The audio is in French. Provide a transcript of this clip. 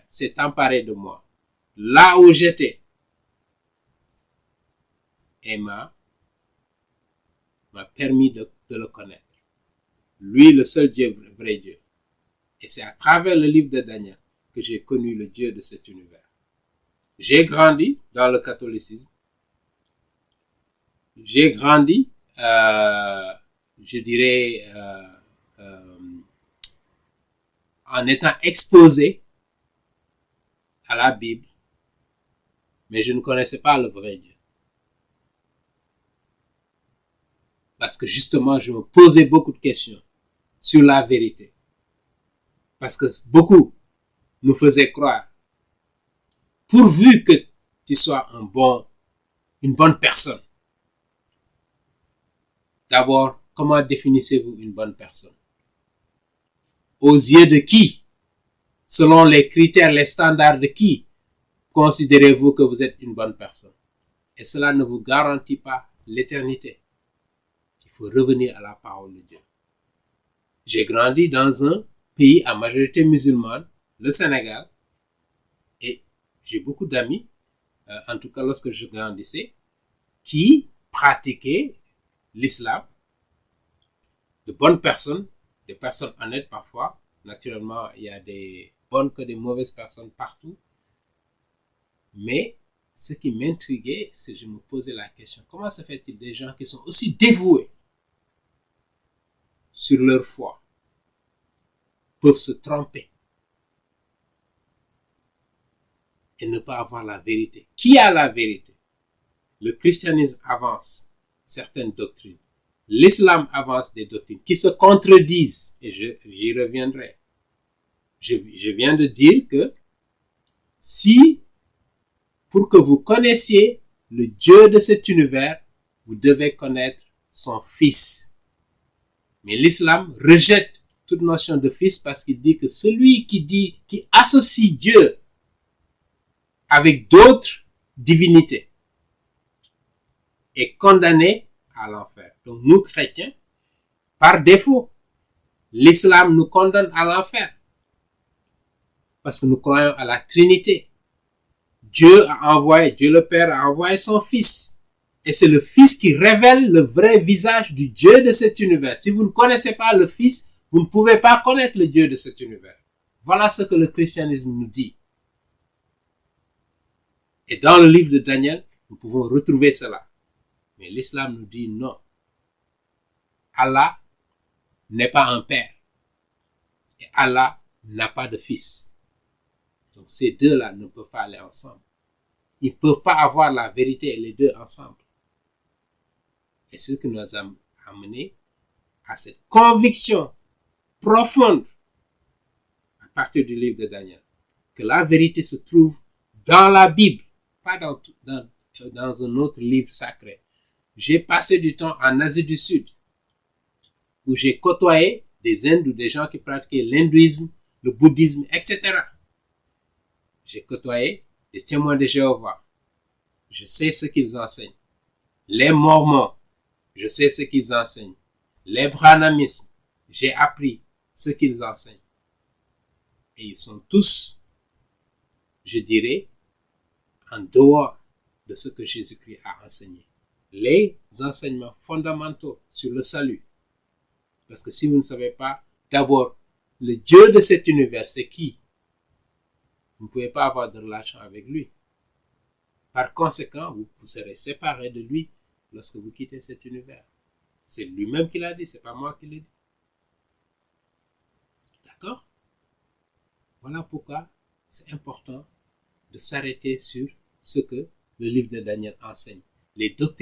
s'est emparé de moi, là où j'étais, et m'a permis de le connaître. Lui, le seul Dieu, vrai Dieu. Et c'est à travers le livre de Daniel que j'ai connu le Dieu de cet univers. J'ai grandi dans le catholicisme. J'ai grandi, je dirais, en étant exposé à la Bible, mais je ne connaissais pas le vrai Dieu. Parce que justement, je me posais beaucoup de questions sur la vérité. Parce que beaucoup nous faisaient croire, pourvu que tu sois une bonne personne. D'abord, comment définissez-vous une bonne personne? Aux yeux de qui? Selon les critères, les standards de qui considérez-vous que vous êtes une bonne personne? Et cela ne vous garantit pas l'éternité. Il faut revenir à la parole de Dieu. J'ai grandi dans un pays à majorité musulmane, le Sénégal, et j'ai beaucoup d'amis, en tout cas lorsque je grandissais, qui pratiquaient l'islam, de bonnes personnes, des personnes honnêtes parfois. Naturellement, il y a des bonnes que des mauvaises personnes partout. Mais ce qui m'intriguait, c'est que je me posais la question, comment se fait-il des gens qui sont aussi dévoués sur leur foi peuvent se tromper et ne pas avoir la vérité? Qui a la vérité? Le christianisme avance certaines doctrines. L'islam avance des doctrines qui se contredisent, et j'y reviendrai. Je viens de dire que si, pour que vous connaissiez le Dieu de cet univers, vous devez connaître son Fils. Mais l'islam rejette toute notion de Fils parce qu'il dit que celui qui associe Dieu avec d'autres divinités est condamné à l'enfer. Donc nous, chrétiens, par défaut, l'islam nous condamne à l'enfer. Parce que nous croyons à la Trinité. Dieu le Père a envoyé son Fils. Et c'est le Fils qui révèle le vrai visage du Dieu de cet univers. Si vous ne connaissez pas le Fils, vous ne pouvez pas connaître le Dieu de cet univers. Voilà ce que le christianisme nous dit. Et dans le livre de Daniel, nous pouvons retrouver cela. Mais l'islam nous dit non. Allah n'est pas un père. Et Allah n'a pas de fils. Donc ces deux-là ne peuvent pas aller ensemble. Ils ne peuvent pas avoir la vérité les deux ensemble. Et c'est ce qui nous a amené à cette conviction profonde à partir du livre de Daniel. Que la vérité se trouve dans la Bible, pas dans un autre livre sacré. J'ai passé du temps en Asie du Sud, où j'ai côtoyé des Indes ou des gens qui pratiquaient l'hindouisme, le bouddhisme, etc. J'ai côtoyé des témoins de Jéhovah. Je sais ce qu'ils enseignent. Les Mormons, je sais ce qu'ils enseignent. Les Branhamismes, j'ai appris ce qu'ils enseignent. Et ils sont tous, je dirais, en dehors de ce que Jésus-Christ a enseigné. Les enseignements fondamentaux sur le salut. Parce que si vous ne savez pas, d'abord, le Dieu de cet univers, c'est qui? Vous ne pouvez pas avoir de relation avec lui. Par conséquent, vous serez séparés de lui lorsque vous quittez cet univers. C'est lui-même qui l'a dit, c'est pas moi qui l'ai dit. D'accord? Voilà pourquoi c'est important de s'arrêter sur ce que le livre de Daniel enseigne. Les doctrines